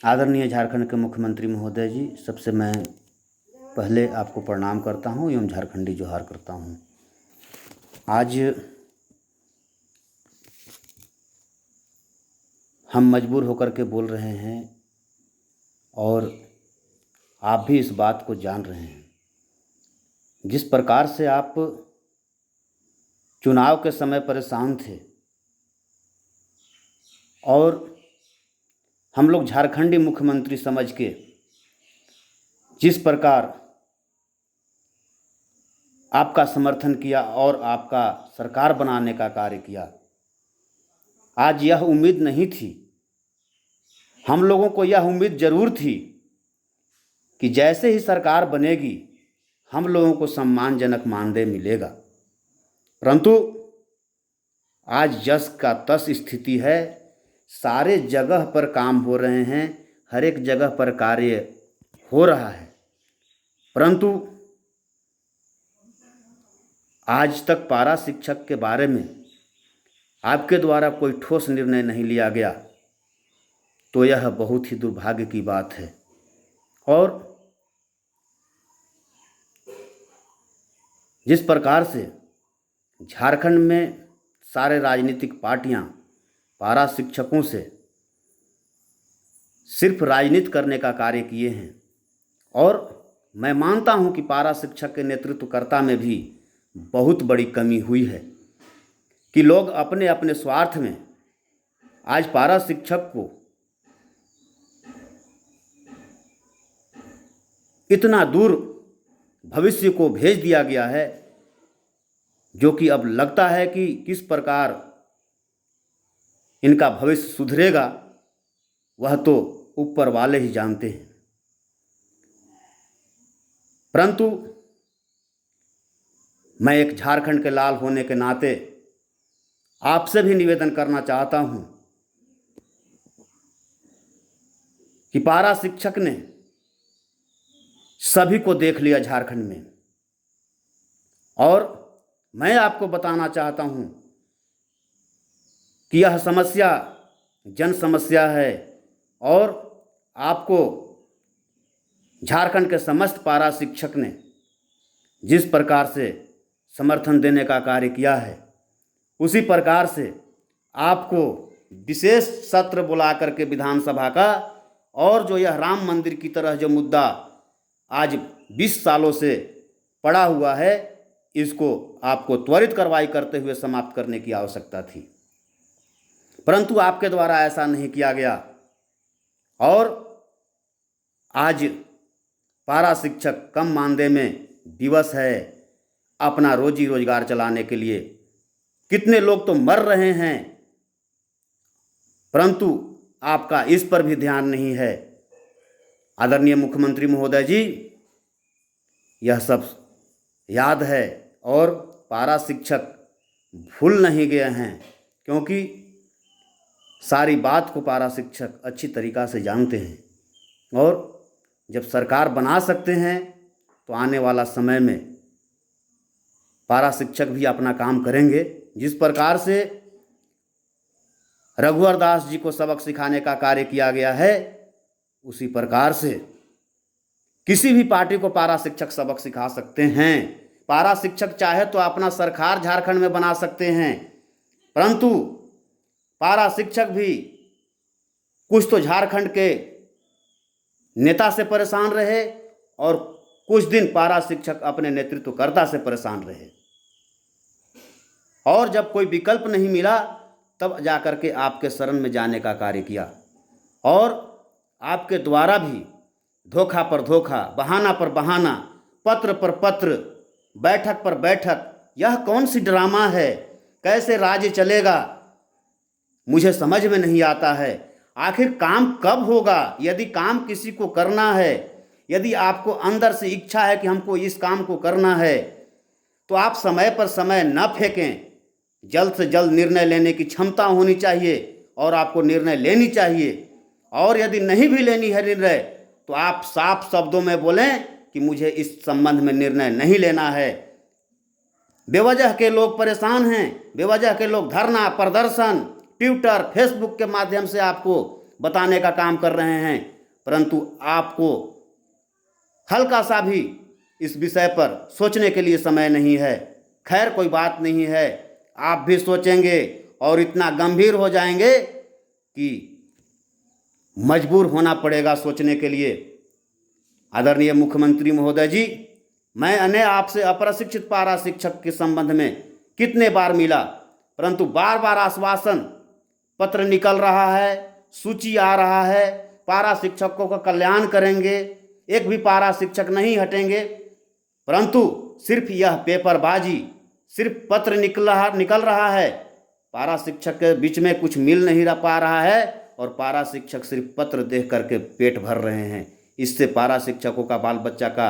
आदरणीय झारखंड के मुख्यमंत्री महोदय जी, सबसे मैं पहले आपको प्रणाम करता हूं एवं झारखंडी जोहार करता हूं। आज हम मजबूर होकर के बोल रहे हैं और आप भी इस बात को जान रहे हैं। जिस प्रकार से आप चुनाव के समय परेशान थे और हम लोग झारखंडी मुख्यमंत्री समझ के जिस प्रकार आपका समर्थन किया और आपका सरकार बनाने का कार्य किया, आज यह उम्मीद नहीं थी। हम लोगों को यह उम्मीद ज़रूर थी कि जैसे ही सरकार बनेगी हम लोगों को सम्मानजनक मानदेय मिलेगा, परंतु आज जस का तस स्थिति है। सारे जगह पर काम हो रहे हैं, हर एक जगह पर कार्य हो रहा है, परंतु आज तक पारा शिक्षक के बारे में आपके द्वारा कोई ठोस निर्णय नहीं लिया गया, तो यह बहुत ही दुर्भाग्य की बात है। और जिस प्रकार से झारखंड में सारे राजनीतिक पार्टियां पारा शिक्षकों से सिर्फ राजनीति करने का कार्य किए हैं, और मैं मानता हूं कि पारा शिक्षक के नेतृत्वकर्ता में भी बहुत बड़ी कमी हुई है कि लोग अपने अपने स्वार्थ में आज पारा शिक्षक को इतना दूर भविष्य को भेज दिया गया है, जो कि अब लगता है कि किस प्रकार इनका भविष्य सुधरेगा वह तो ऊपर वाले ही जानते हैं। परंतु मैं एक झारखंड के लाल होने के नाते आपसे भी निवेदन करना चाहता हूं कि पारा शिक्षक ने सभी को देख लिया झारखंड में, और मैं आपको बताना चाहता हूं कि यह समस्या जन समस्या है, और आपको झारखंड के समस्त पारा शिक्षक ने जिस प्रकार से समर्थन देने का कार्य किया है, उसी प्रकार से आपको विशेष सत्र बुला करके विधानसभा का, और जो यह राम मंदिर की तरह जो मुद्दा आज 20 सालों से पड़ा हुआ है, इसको आपको त्वरित कार्रवाई करते हुए समाप्त करने की आवश्यकता थी, परंतु आपके द्वारा ऐसा नहीं किया गया। और आज पारा शिक्षक कम मानदेय में दिवस है अपना रोजी रोजगार चलाने के लिए। कितने लोग तो मर रहे हैं, परंतु आपका इस पर भी ध्यान नहीं है। आदरणीय मुख्यमंत्री महोदय जी, यह सब याद है और पारा शिक्षक भूल नहीं गए हैं, क्योंकि सारी बात को पारा शिक्षक अच्छी तरीक़ा से जानते हैं, और जब सरकार बना सकते हैं तो आने वाला समय में पारा शिक्षक भी अपना काम करेंगे। जिस प्रकार से रघुवर दास जी को सबक सिखाने का कार्य किया गया है, उसी प्रकार से किसी भी पार्टी को पारा शिक्षक सबक सिखा सकते हैं। पारा शिक्षक चाहे तो अपना सरकार झारखंड में बना सकते हैं, परंतु पारा शिक्षक भी कुछ तो झारखंड के नेता से परेशान रहे और कुछ दिन पारा शिक्षक अपने नेतृत्वकर्ता से परेशान रहे, और जब कोई विकल्प नहीं मिला तब जाकर के आपके शरण में जाने का कार्य किया, और आपके द्वारा भी धोखा पर धोखा, बहाना पर बहाना, पत्र पर पत्र, बैठक पर बैठक, यह कौन सी ड्रामा है? कैसे राज्य चलेगा मुझे समझ में नहीं आता है। आखिर काम कब होगा? यदि काम किसी को करना है, यदि आपको अंदर से इच्छा है कि हमको इस काम को करना है, तो आप समय पर समय न फेंकें। जल्द से जल्द निर्णय लेने की क्षमता होनी चाहिए और आपको निर्णय लेनी चाहिए, और यदि नहीं भी लेनी है निर्णय तो आप साफ शब्दों में बोलें कि मुझे इस संबंध में निर्णय नहीं लेना है। बेवजह के लोग परेशान हैं, बेवजह के लोग धरना प्रदर्शन ट्विटर फेसबुक के माध्यम से आपको बताने का काम कर रहे हैं, परंतु आपको हल्का सा भी इस विषय पर सोचने के लिए समय नहीं है। खैर, कोई बात नहीं है, आप भी सोचेंगे और इतना गंभीर हो जाएंगे कि मजबूर होना पड़ेगा सोचने के लिए। आदरणीय मुख्यमंत्री महोदय जी, मैंने आपसे अप्रशिक्षित पारा शिक्षक के संबंध में कितने बार मिला, परंतु बार बार आश्वासन पत्र निकल रहा है, सूची आ रहा है, पारा शिक्षकों का कल्याण करेंगे, एक भी पारा शिक्षक नहीं हटेंगे, परंतु सिर्फ यह पेपरबाजी, सिर्फ पत्र निकल रहा है। पारा शिक्षक के बीच में कुछ मिल नहीं पा रहा है और पारा शिक्षक सिर्फ पत्र देख करके पेट भर रहे हैं। इससे पारा शिक्षकों का बाल बच्चा का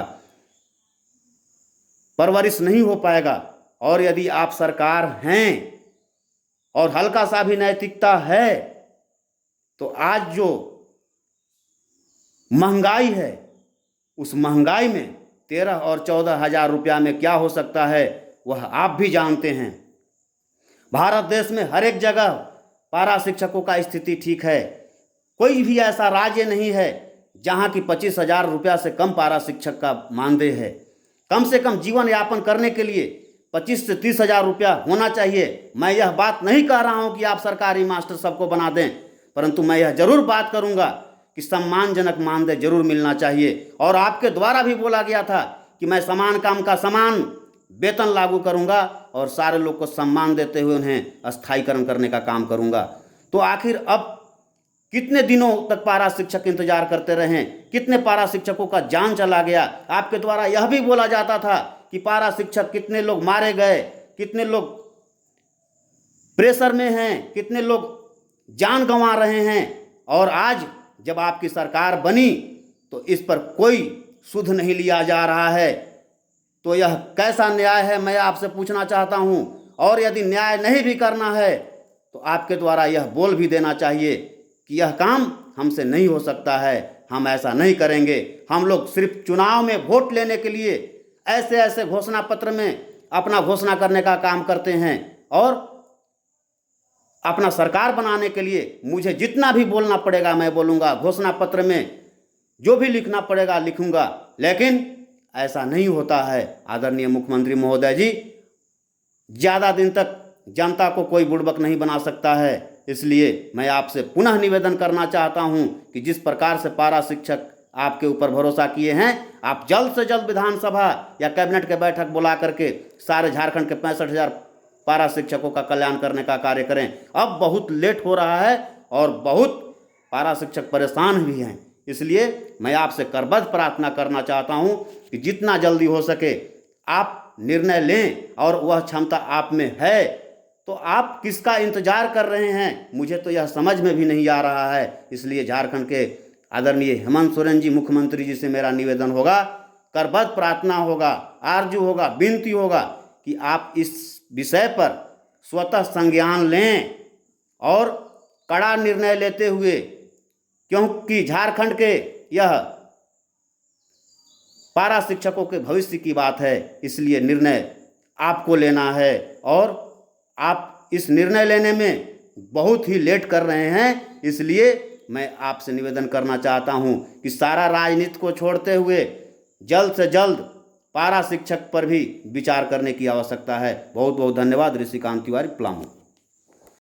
परवरिश नहीं हो पाएगा। और यदि आप सरकार हैं और हल्का सा भी नैतिकता है तो आज जो महंगाई है, उस महंगाई में 13 और 14 हज़ार रुपया में क्या हो सकता है वह आप भी जानते हैं। भारत देश में हर एक जगह पारा शिक्षकों का स्थिति ठीक है। कोई भी ऐसा राज्य नहीं है जहां की 25,000 रुपया से कम पारा शिक्षक का मानदेय है। कम से कम जीवन यापन करने के लिए 25 से 30 हज़ार रुपया होना चाहिए। मैं यह बात नहीं कह रहा हूं कि आप सरकारी मास्टर सबको बना दें, परंतु मैं यह जरूर बात करूंगा कि सम्मानजनक मानदेय जरूर मिलना चाहिए। और आपके द्वारा भी बोला गया था कि मैं समान काम का समान वेतन लागू करूंगा और सारे लोग को सम्मान देते हुए उन्हें स्थायीकरण करने का काम करूंगा। तो आखिर अब कितने दिनों तक पारा शिक्षक इंतजार करते रहे? कितने पारा शिक्षकों का जान चला गया? आपके द्वारा यह भी बोला जाता था कि पारा शिक्षक कितने लोग मारे गए, कितने लोग प्रेशर में हैं, कितने लोग जान गंवा रहे हैं। और आज जब आपकी सरकार बनी तो इस पर कोई सुध नहीं लिया जा रहा है। तो यह कैसा न्याय है, मैं आपसे पूछना चाहता हूं। और यदि न्याय नहीं भी करना है तो आपके द्वारा यह बोल भी देना चाहिए कि यह काम हमसे नहीं हो सकता है, हम ऐसा नहीं करेंगे। हम लोग सिर्फ चुनाव में वोट लेने के लिए ऐसे ऐसे घोषणा पत्र में अपना घोषणा करने का काम करते हैं और अपना सरकार बनाने के लिए मुझे जितना भी बोलना पड़ेगा मैं बोलूँगा, घोषणा पत्र में जो भी लिखना पड़ेगा लिखूँगा, लेकिन ऐसा नहीं होता है। आदरणीय मुख्यमंत्री महोदय जी, ज़्यादा दिन तक जनता को कोई बुड़बक नहीं बना सकता है। इसलिए मैं आपसे पुनः निवेदन करना चाहता हूं कि जिस प्रकार से पारा शिक्षक आपके ऊपर भरोसा किए हैं, आप जल्द से जल्द विधानसभा या कैबिनेट के बैठक बुला करके सारे झारखंड के 65,000 पारा शिक्षकों का कल्याण करने का कार्य करें। अब बहुत लेट हो रहा है और बहुत पारा शिक्षक परेशान भी हैं। इसलिए मैं आपसे करबद्ध प्रार्थना करना चाहता हूं कि जितना जल्दी हो सके आप निर्णय लें, और वह क्षमता आप में है तो आप किसका इंतजार कर रहे हैं? मुझे तो यह समझ में भी नहीं आ रहा है। इसलिए झारखंड के आदरणीय हेमंत सोरेन जी, मुख्यमंत्री जी से मेरा निवेदन होगा, करबद्ध प्रार्थना होगा, आरजू होगा, विनती होगा कि आप इस विषय पर स्वतः संज्ञान लें और कड़ा निर्णय लेते हुए, क्योंकि झारखंड के यह पारा शिक्षकों के भविष्य की बात है, इसलिए निर्णय आपको लेना है। और आप इस निर्णय लेने में बहुत ही लेट कर रहे हैं। इसलिए मैं आपसे निवेदन करना चाहता हूं कि सारा राजनीति को छोड़ते हुए जल्द से जल्द पारा शिक्षक पर भी विचार करने की आवश्यकता है। बहुत बहुत धन्यवाद। ऋषिकांत तिवारी, पलामू।